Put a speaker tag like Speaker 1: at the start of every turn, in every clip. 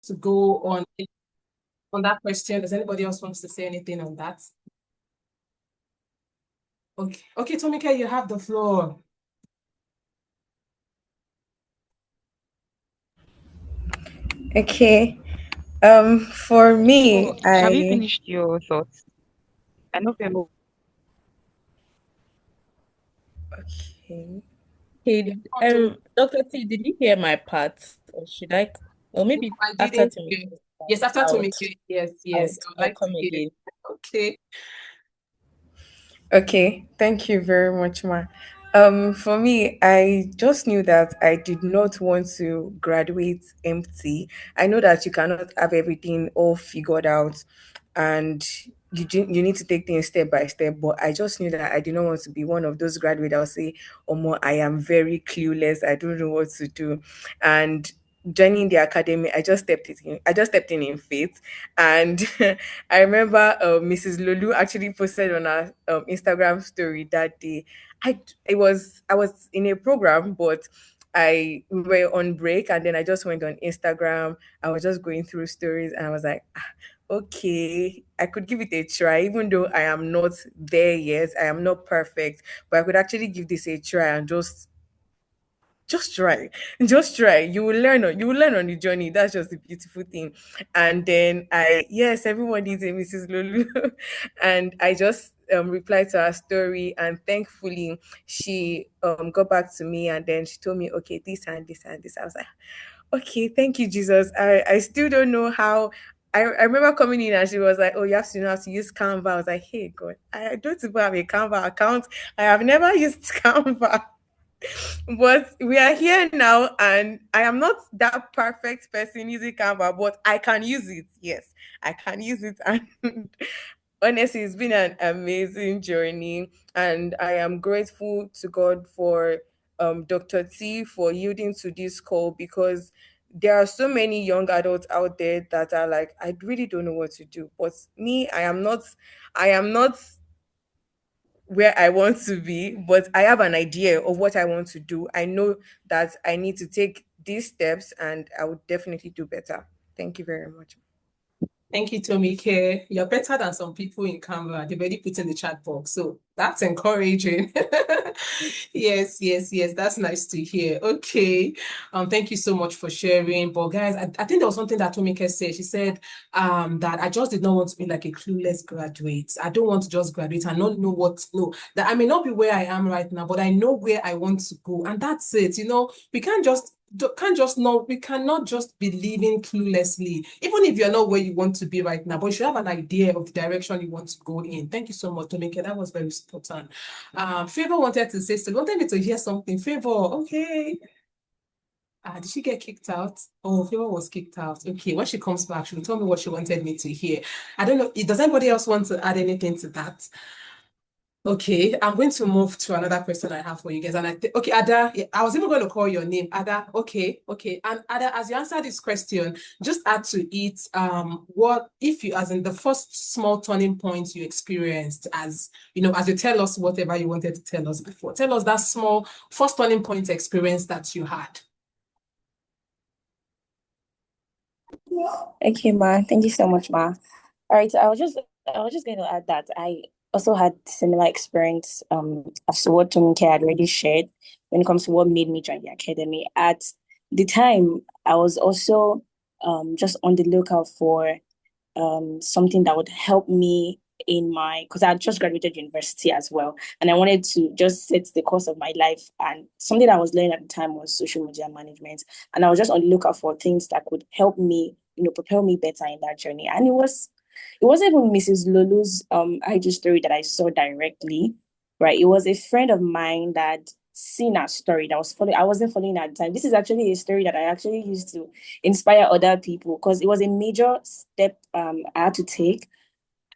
Speaker 1: to go on that question? Does anybody else wants to say anything on that? Okay, okay, Tomike, you have the floor.
Speaker 2: Okay. For me,
Speaker 3: Have you finished your thoughts? I know Favour.
Speaker 2: okay.
Speaker 4: Hey, Dr. T, did you hear my part? Or should I? Or maybe
Speaker 1: I
Speaker 4: after
Speaker 1: didn't
Speaker 4: to
Speaker 1: hear. Yes, after Tomike. Yes, yes. I would
Speaker 4: I'll
Speaker 1: like to
Speaker 4: come
Speaker 1: hear.
Speaker 4: again.
Speaker 1: Okay.
Speaker 2: Okay, thank you very much, Ma. For me, I just knew that I did not want to graduate empty. I know that you cannot have everything all figured out, and you need to take things step by step. But I just knew that I did not want to be one of those graduates that will say, "Oh, more, I am very clueless. I don't know what to do," and joining the academy, I just stepped in faith, and I remember Mrs. Lulu actually posted on our Instagram story that day. I was in a program, but we were on break, and then I just went on Instagram. I was just going through stories, and I was like, "Ah, okay, I could give it a try, even though I am not there yet. I am not perfect, but I could actually give this a try and just try, just try. You will learn on the journey. That's just the beautiful thing." And then yes, everyone is a Mrs. Lulu. And I just replied to her story, and thankfully she got back to me, and then she told me, okay, this and this and this. I was like, okay, thank you, Jesus. I still don't know how. I remember coming in and she was like, "Oh, you have to know how to use Canva." I was like, "Hey, God, I don't even have a Canva account. I have never used Canva." But we are here now, and I am not that perfect person using Canva, but I can use it. Yes, I can use it. And honestly, it's been an amazing journey, and I am grateful to God for Dr. T for yielding to this call, because there are so many young adults out there that are like, I really don't know what to do. But me, I am not where I want to be, but I have an idea of what I want to do. I know that I need to take these steps, and I would definitely do better. Thank you very much.
Speaker 1: Thank you, Tomike. You're better than some people in Canva. They've already put in the chat box. So that's encouraging. Yes, yes, yes. That's nice to hear. Okay. Thank you so much for sharing. But guys, I think there was something that Tomike said. She said that I just did not want to be like a clueless graduate. I don't want to just graduate and not know what to know. That I may not be where I am right now, but I know where I want to go. And that's it. We we cannot just be living cluelessly, even if you're not where you want to be right now, but you should have an idea of the direction you want to go in. Thank you so much, Tomike. That was very important. Favour wanted to say, so wanted me to hear something. Favour, okay. Did she get kicked out? Oh, Favour was kicked out. Okay, when she comes back, she'll tell me what she wanted me to hear. I don't know. Does anybody else want to add anything to that? Okay, I'm going to move to another question I have for you guys. And okay, Ada, yeah, I was even going to call your name, Ada. Okay, okay. And Ada, as you answer this question, just add to it what if you, as in the first small turning point you experienced, as as you tell us whatever you wanted to tell us before. Tell us that small first turning point experience that you had.
Speaker 5: Okay, Ma. Thank you so much, Ma. All right, so I was just going to add that I also had similar experience as to what Tomike had already shared when it comes to what made me join the academy. At the time, I was also just on the lookout for something that would help me in my, because I had just graduated university as well, and I wanted to just set the course of my life. And something I was learning at the time was social media management, and I was just on the lookout for things that could help me, propel me better in that journey. And it wasn't even Mrs. Lulu's IG story that I saw directly, right? It was a friend of mine that seen our story that was following. I wasn't following at the time. This is actually a story that I actually used to inspire other people, because it was a major step I had to take.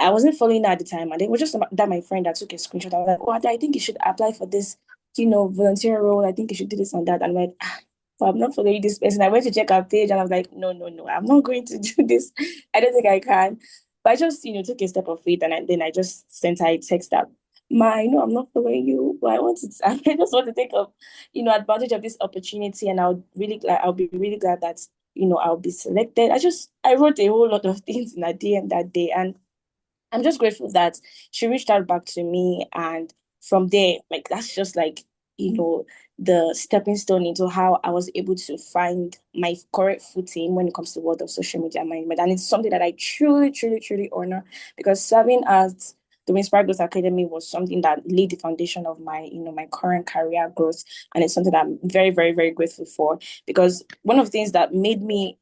Speaker 5: I wasn't following her at the time, and it was just that my friend that took a screenshot. I was like, "Oh, I think you should apply for this, volunteer role. I think you should do this and that." And I'm like, so I'm not following this person. I went to check her page, and I was like, no, no, no, I'm not going to do this. I don't think I can. But I just, took a step of faith, and then I just sent her a text that, "Ma, I know I'm not following you, but I just want to take advantage of this opportunity, and I'll be really glad that I'll be selected. I wrote a whole lot of things in a DM that day, and I'm just grateful that she reached out back to me. And from there, like, that's just like, the stepping stone into how I was able to find my correct footing when it comes to the world of social media management. And it's something that I truly, truly, truly honor, because serving as the Inspire Growth Academy was something that laid the foundation of my current career growth. And it's something that I'm very, very, very grateful for, because one of the things that made me,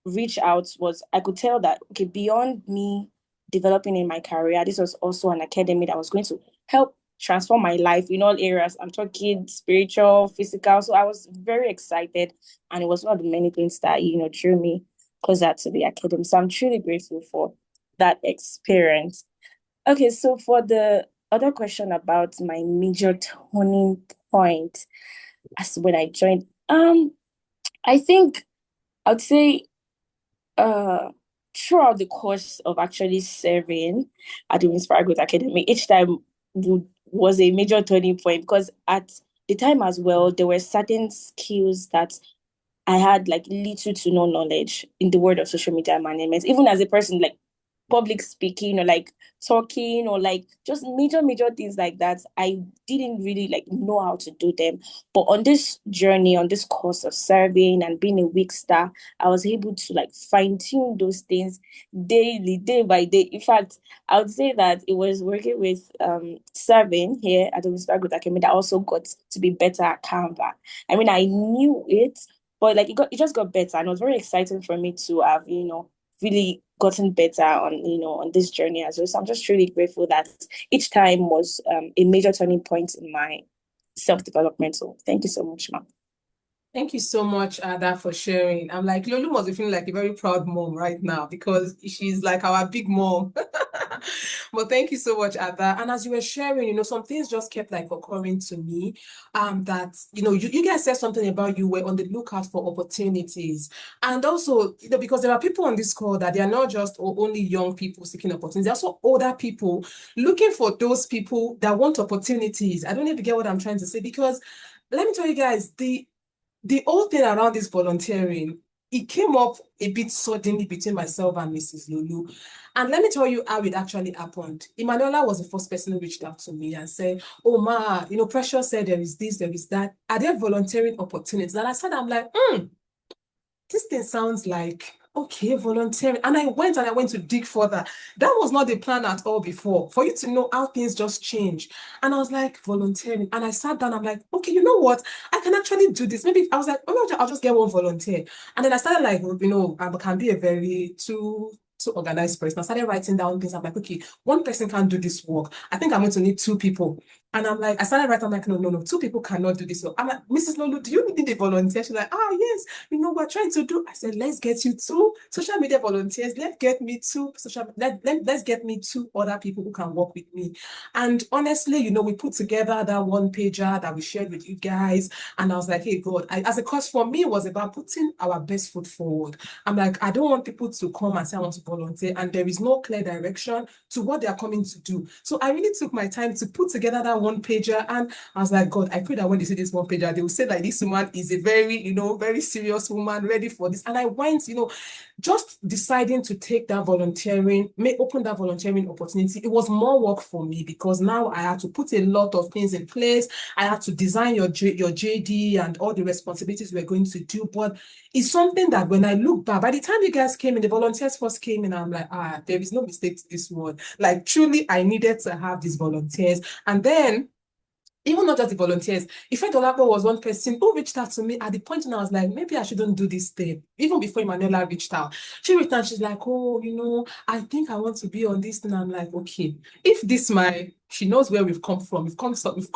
Speaker 5: reach out was I could tell that, okay, beyond me developing in my career, this was also an academy that was going to help transform my life in all areas. I'm talking spiritual, physical. So I was very excited, and it was one of the many things that drew me closer to the academy. So I'm truly grateful for that experience. Okay, so for the other question about my major turning point as when I joined, I think I'd say uh throughout the course of actually serving at the Inspire Growth Academy, each time was a major turning point, because at the time as well, there were certain skills that I had like little to no knowledge in the world of social media management, even as a person, like public speaking, or like talking, or like just major things like that. I didn't really like know how to do them. But on this journey, on this course of serving and being a week star, I was able to like fine-tune those things daily, day by day. In fact, I would say that it was working with serving here at the Whisper Growth Academy that also got to be better at Canva. I mean, I knew it, but like it just got better, and it was very exciting for me to have, really gotten better on this journey as well. So I'm just really grateful that each time was a major turning point in my self-development. So thank you so much, ma'am.
Speaker 1: Thank you so much, Ada, for sharing. I'm like, Lulu must be feeling like a very proud mom right now, because she's like our big mom. But thank you so much, Ada. And as you were sharing, some things just kept like occurring to me. That you guys said something about you were on the lookout for opportunities. And also, because there are people on this call that they are not just only young people seeking opportunities, they're also older people looking for those people that want opportunities. I don't even get what I'm trying to say, because let me tell you guys, the whole thing around this volunteering, it came up a bit suddenly between myself and Mrs. Lulu. And let me tell you how it actually happened. Emmanuella was the first person who reached out to me and said, oh, Ma, Precious said there is this, there is that. Are there volunteering opportunities? And I said, I'm like, this thing sounds like, okay, volunteering. And I went to dig further. That was not the plan at all before, for you to know how things just change. And I was like, volunteering. And I sat down, I'm like, okay, you know what? I can actually do this. Maybe I was like, oh, I'll just get one volunteer. And then I started like, I can be a very too organized person. I started writing down things. I'm like, okay, one person can't do this work. I think I'm going to need two people. And I'm like, I started writing, I'm like, no, two people cannot do this work. I'm like, Mrs. Lulu, do you need a volunteer? She's like, yes, we're trying to do. I said, let's get you two social media volunteers. Let's get me let's get me two other people who can work with me. And honestly, we put together that one pager that we shared with you guys. And I was like, hey, God, as a cause for me, it was about putting our best foot forward. I'm like, I don't want people to come and say I want to volunteer, and there is no clear direction to what they are coming to do. So I really took my time to put together that one pager, and I was like, God, I pray that when they see this one pager, they will say like, this woman is a very, very serious woman, ready for this. And I went, just deciding to take that volunteering, open that volunteering opportunity. It was more work for me, because now I had to put a lot of things in place. I had to design your JD and all the responsibilities we're going to do. But it's something that when I look back, by the time you guys came in, the volunteers first came in, I'm like, there is no mistake to this one. Like, truly, I needed to have these volunteers. And then, even not just the volunteers, Ifedolapo was one person who reached out to me at the point when I was like, maybe I shouldn't do this thing. Even before Emmanuella reached out. She reached out, she's like, oh, I think I want to be on this thing. I'm like, okay, if she knows where we've come from. We've come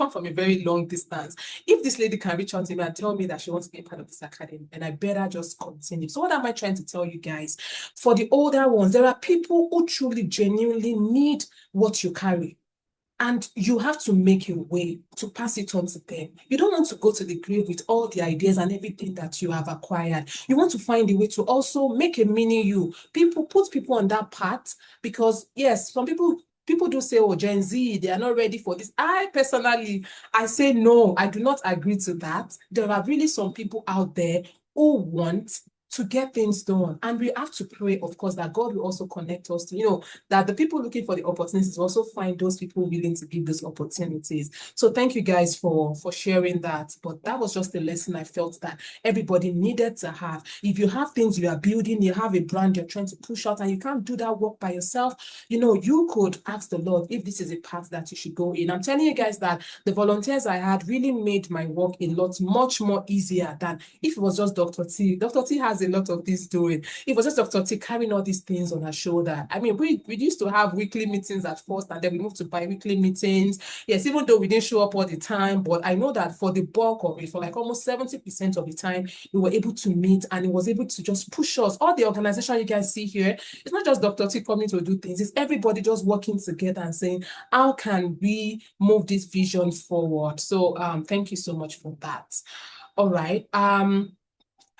Speaker 1: from a very long distance. If this lady can reach out to me and tell me that she wants to be a part of this academy, and I better just continue. So what am I trying to tell you guys? For the older ones, there are people who truly, genuinely need what you carry. And you have to make a way to pass it on to them. You don't want to go to the grave with all the ideas and everything that you have acquired. You want to find a way to also make a mini you. Put people on that path, because yes, some people do say, oh, Gen Z, they are not ready for this. I say no, I do not agree to that. There are really some people out there who want to get things done. And we have to pray, of course, that God will also connect us to, that the people looking for the opportunities also find those people willing to give those opportunities. So thank you guys for sharing that. But that was just a lesson I felt that everybody needed to have. If you have things you are building, you have a brand you're trying to push out, and you can't do that work by yourself, you could ask the Lord if this is a path that you should go in. I'm telling you guys that the volunteers I had really made my work a lot much more easier than if it was just Dr. T. Dr. T has a lot of this doing. It was just Dr. T carrying all these things on her shoulder. I mean, we used to have weekly meetings at first, and then we moved to bi-weekly meetings. Yes, even though we didn't show up all the time, but I know that for the bulk of it, for like almost 70% of the time, we were able to meet, and it was able to just push us. All the organization you guys see here, it's not just Dr. T coming to do things, it's everybody just working together and saying, how can we move this vision forward? So thank you so much for that. All right.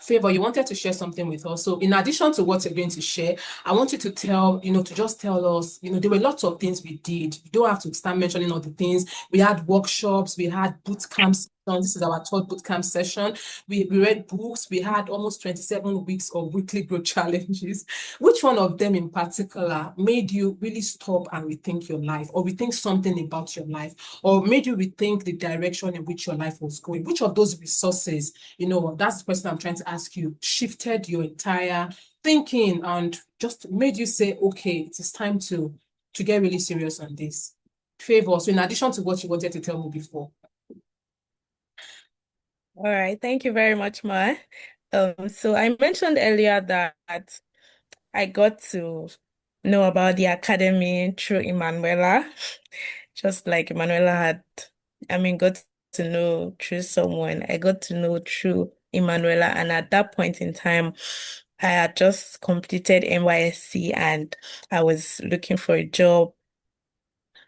Speaker 1: Favour, you wanted to share something with us. So in addition to what you're going to share, I want you to to just tell us, there were lots of things we did. You don't have to start mentioning all the things. We had workshops, we had boot camps. This is our third boot camp session. We read books. We had almost 27 weeks of weekly growth challenges. Which one of them in particular made you really stop and rethink your life, or rethink something about your life, or made you rethink the direction in which your life was going? Which of those resources, that's the question I'm trying to ask you, shifted your entire thinking and just made you say, okay, it is time to get really serious on this? Favour, so in addition to what you wanted to tell me before.
Speaker 4: All right, thank you very much, Ma. So I mentioned earlier that I got to know about the academy through Emmanuella, just like Emmanuella got to know through someone. I got to know through Emmanuella, and at that point in time, I had just completed NYSC and I was looking for a job.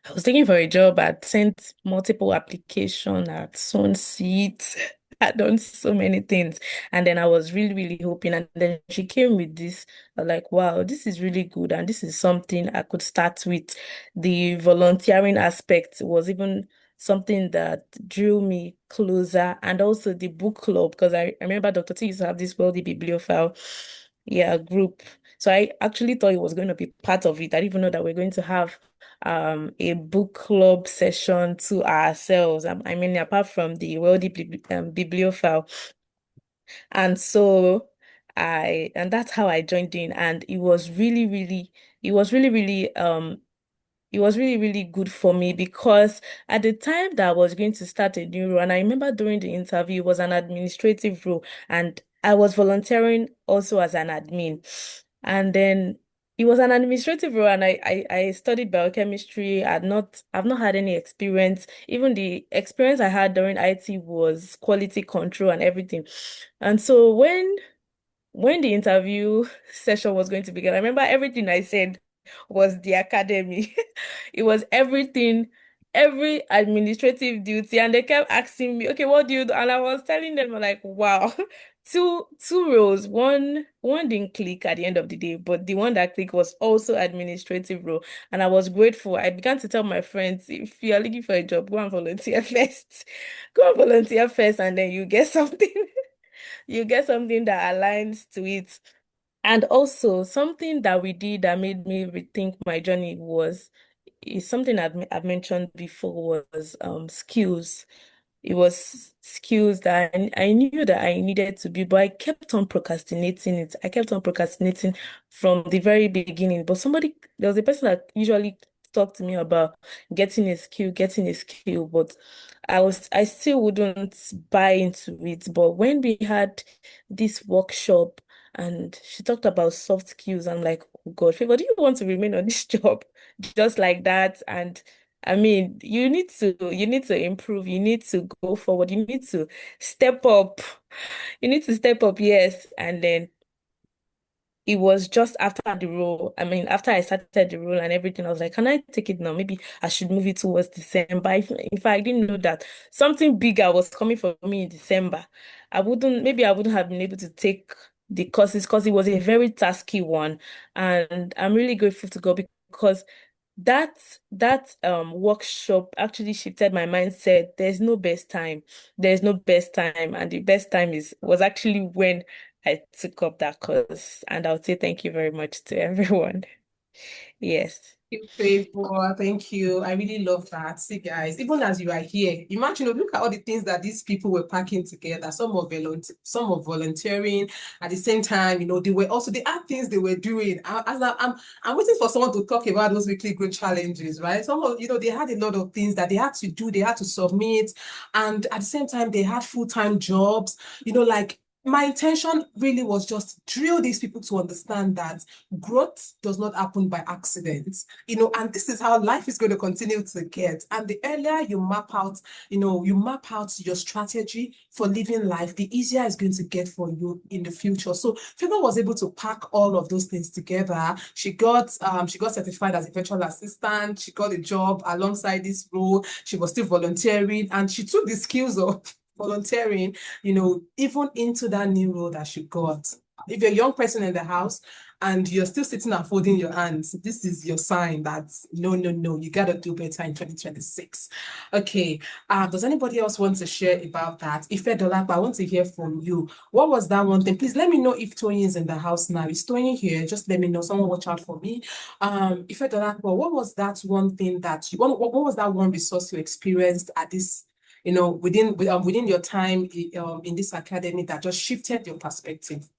Speaker 4: I was looking for a job. I'd sent multiple applications, I'd sown seeds, I'd done so many things. And then I was really, really hoping. And then she came with this, like, wow, this is really good. And this is something I could start with. The volunteering aspect was even something that drew me closer. And also the book club, because I remember Dr. T used to have this wealthy bibliophile, group. So I actually thought it was going to be part of it. I didn't even know that we're going to have a book club session to ourselves. I mean, apart from the wealthy bibliophile. And so and that's how I joined in. And it was really, really, it was really, really, it was really, really good for me, because at the time that I was going to start a new role, and I remember during the interview, it was an administrative role, and I was volunteering also as an admin. And then it was an administrative role, and I studied biochemistry. I've not had any experience. Even the experience I had during IT was quality control and everything. And so when the interview session was going to begin, I remember everything I said was the academy. It was everything, every administrative duty. And they kept asking me, okay, what do you do? And I was telling them, like, wow, two roles. One didn't click at the end of the day, but the one that clicked was also administrative role. And I was grateful. I began to tell my friends, if you are looking for a job, go and volunteer first. Go and volunteer first, and then you get something. You get something that aligns to it. And also, something that we did that made me rethink my journey is something I've mentioned before, was skills. It was skills that I knew that I needed to be, but I kept on procrastinating it. I kept on procrastinating from the very beginning. But there was a person that usually talked to me about getting a skill, but I still wouldn't buy into it. But when we had this workshop and she talked about soft skills, I'm like, oh God, Favour, do you want to remain on this job just like that? And I mean, you need to improve, you need to go forward, you need to step up. You need to step up, yes. And then it was just after the role. I mean, after I started the role and everything, I was like, can I take it now? Maybe I should move it towards December. If I didn't know that something bigger was coming for me in December, maybe I wouldn't have been able to take the courses, because it was a very tasky one. And I'm really grateful to God, because that workshop actually shifted my mindset. There's no best time. There's no best time. And the best time was actually when I took up that course. And I would say thank you very much to everyone. Yes.
Speaker 1: You, Favour. Thank you. I really love that. See, guys, even as you are here, imagine, look at all the things that these people were packing together. Some were volunteering. At the same time, they had things they were doing. I'm waiting for someone to talk about those weekly growth challenges, right? They had a lot of things that they had to do. They had to submit, and at the same time, they had full-time jobs. Like, my intention really was just drill these people to understand that growth does not happen by accident, and this is how life is going to continue to get. And the earlier you map out, your strategy for living life, the easier it's going to get for you in the future. So Favour was able to pack all of those things together. She got certified as a virtual assistant. She got a job alongside this role. She was still volunteering, and she took the skills of volunteering, even into that new role that she got. If you're a young person in the house and you're still sitting and folding your hands, this is your sign that no, you gotta do better in 2026. Okay. Does anybody else want to share about that? Ifedolapo, I want to hear from you. What was that one thing? Please let me know if Toyin is in the house now. Is Toyin here? Just let me know. Someone watch out for me. Ifedolapo, what was that one thing what was that one resource you experienced at this, within your time in this academy that just shifted your perspective?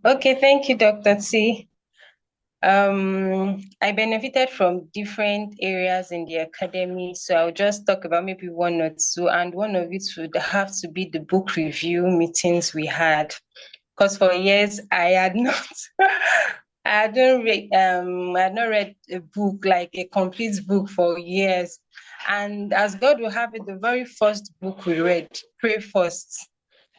Speaker 6: Okay, thank you, Dr. T. I benefited from different areas in the academy, so I'll just talk about maybe one or two, and one of it would have to be the book review meetings we had. Because for years I had not I had not read a book, like a complete book, for years. And as God will have it, the very first book we read, Pray First,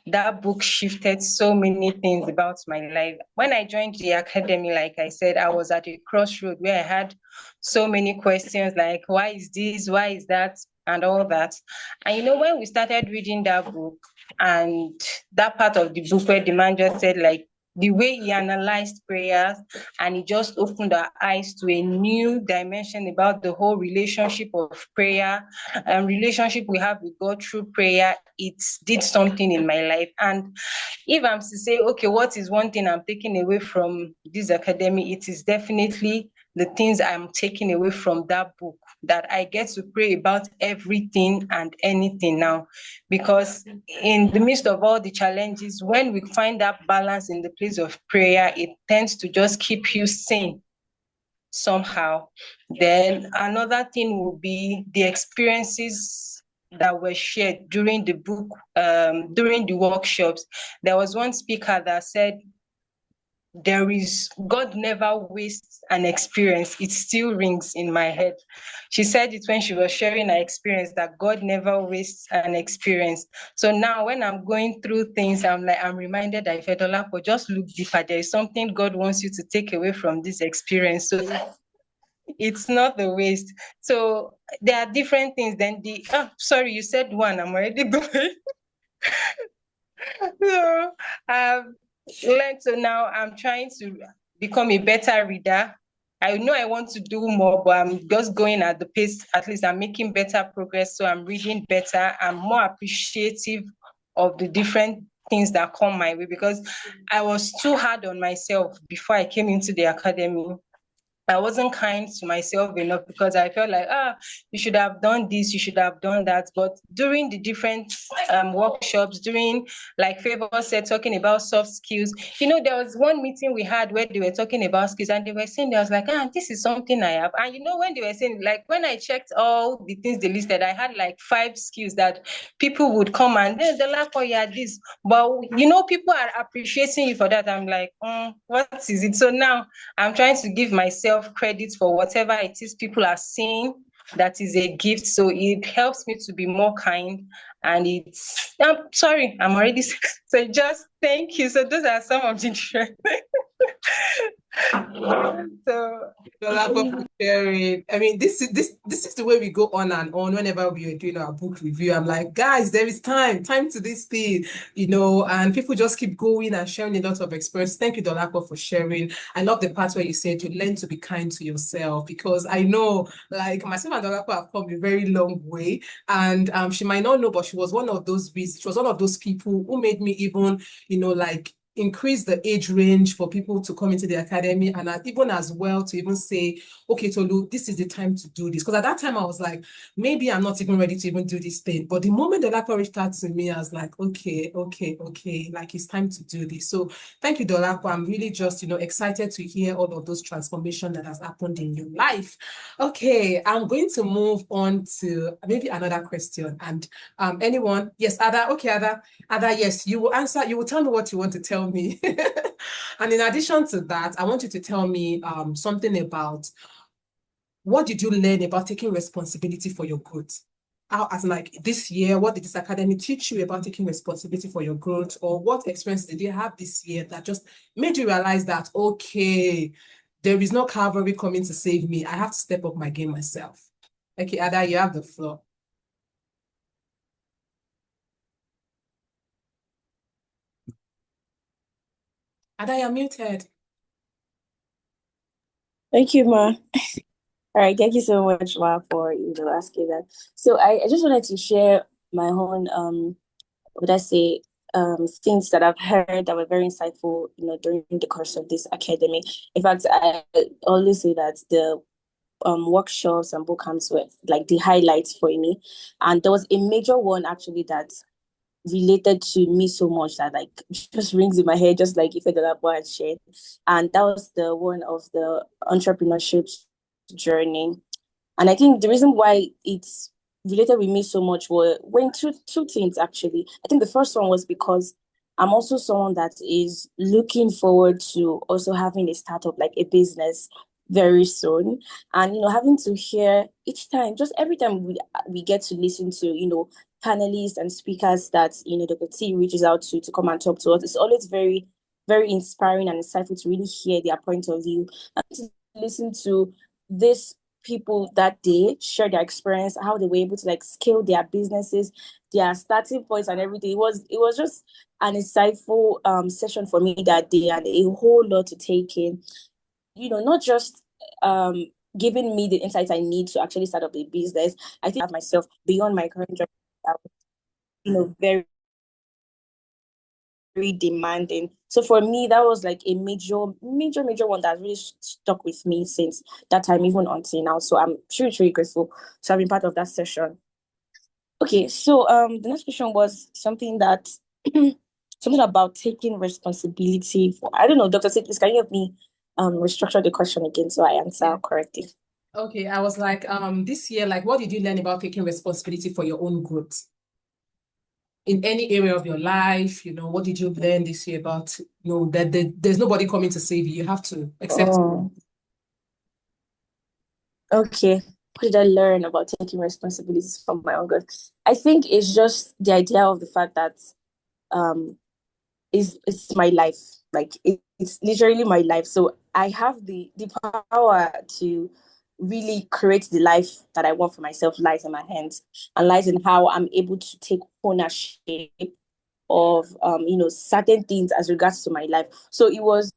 Speaker 6: that book shifted so many things about my life. When I joined the academy, like I said, I was at a crossroad where I had so many questions, like, why is this, why is that, and all that. And when we started reading that book, and that part of the book where the man just said, like, the way he analyzed prayers, and he just opened our eyes to a new dimension about the whole relationship of prayer and relationship we have with God through prayer, it did something in my life. And if I'm to say, okay, what is one thing I'm taking away from this academy, it is definitely the things I'm taking away from that book, that I get to pray about everything and anything now. Because in the midst of all the challenges, when we find that balance in the place of prayer, it tends to just keep you sane somehow. Then another thing will be the experiences that were shared during the book, during the workshops. There was one speaker that said, God never wastes an experience. It still rings in my head. She said it when she was sharing her experience, that God never wastes an experience. So now when I'm going through things, I'm reminded that Ifedolapo, just look deeper. There is something God wants you to take away from this experience. So it's not the waste. So there are different things. Then sorry, you said one. I'm already going. So I've learned. So now I'm trying to become a better reader. I know I want to do more, but I'm just going at the pace. At least I'm making better progress. So I'm reading better. I'm more appreciative of the different things that come my way, because I was too hard on myself before I came into the academy. I wasn't kind to myself enough, because I felt like, you should have done this, you should have done that. But during the different workshops, during, like Favour said, talking about soft skills, there was one meeting we had where they were talking about skills, and they were saying, I was like, this is something I have. And when they were saying, like, when I checked all the things they listed, I had like 5 skills that people would come and they're like, oh yeah, this. But people are appreciating you for that. I'm like, what is it? So now I'm trying to give myself credit for whatever it is people are saying that is a gift. So it helps me to be more kind. And I'm sorry, I'm already so just Thank you. So those are some of the trends. So
Speaker 1: Dolapo for sharing. I mean, this is the way we go on and on whenever we are doing our book review. I'm like, guys, there is time to this thing, and people just keep going and sharing a lot of experience. Thank you, Dolapo, for sharing. I love the part where you said to learn to be kind to yourself, because I know, like, myself and Dolapo have come a very long way, and she might not know, but she was one of those people who made me even, like, increase the age range for people to come into the academy, and even as well to even say, okay, Tolu, this is the time to do this. Because at that time I was like, maybe I'm not even ready to even do this thing. But the moment the Dolapo reached out to me, I was like, okay, like it's time to do this. So thank you, Dolapo. I'm really just, excited to hear all of those transformations that has happened in your life. Okay, I'm going to move on to maybe another question. And anyone? Yes, Ada. Okay, Ada, yes, you will answer. You will tell me what you want to tell me. And in addition to that, I want you to tell me something about what did you learn about taking responsibility for your growth? How, as like this year, what did this academy teach you about taking responsibility for your growth? Or what experience did you have this year that just made you realize that, okay, there is no cavalry coming to save me. I have to step up my game myself. Okay, Ada, you have the floor. Ada, you're muted.
Speaker 5: Thank you, Ma. All right, thank you so much, Ma, for asking that. So I just wanted to share my own what would I say things that I've heard that were very insightful, during the course of this academy. In fact, I always say that the workshops and boot camps were like the highlights for me, and there was a major one actually that related to me so much that like just rings in my head, just like Ifedolapo had shared. And that was the one of the entrepreneurship journey. And I think the reason why it's related with me so much were two things actually. I think the first one was because I'm also someone that is looking forward to also having a startup, like a business very soon. And having to hear each time, just every time we get to listen to, panelists and speakers that, Dr. T reaches out to come and talk to us, it's always very, very inspiring and insightful to really hear their point of view and to listen to this people that day share their experience, how they were able to like scale their businesses, their starting points and everything. It was just an insightful session for me that day, and a whole lot to take in. Not just giving me the insights I need to actually start up a business. I think I have myself beyond my current job, very very demanding. So for me, that was like a major, major, major one that really stuck with me since that time, even until now. So I'm truly, truly grateful to have been part of that session. Okay, so the next question was something that something about taking responsibility for. I don't know, Dr. Sid, please can you help me restructure the question again so I answer correctly?
Speaker 1: Okay, I was like, this year, like, what did you learn about taking responsibility for your own growth? In any area of your life, what did you learn this year about, that there's nobody coming to save you. You have to accept.
Speaker 5: Oh, okay. What did I learn about taking responsibilities for my own growth? I think it's just the idea of the fact that it's my life. Like it's literally my life. So I have the power to really create the life that I want for myself. Lies in my hands, and lies in how I'm able to take ownership of certain things as regards to my life. So it was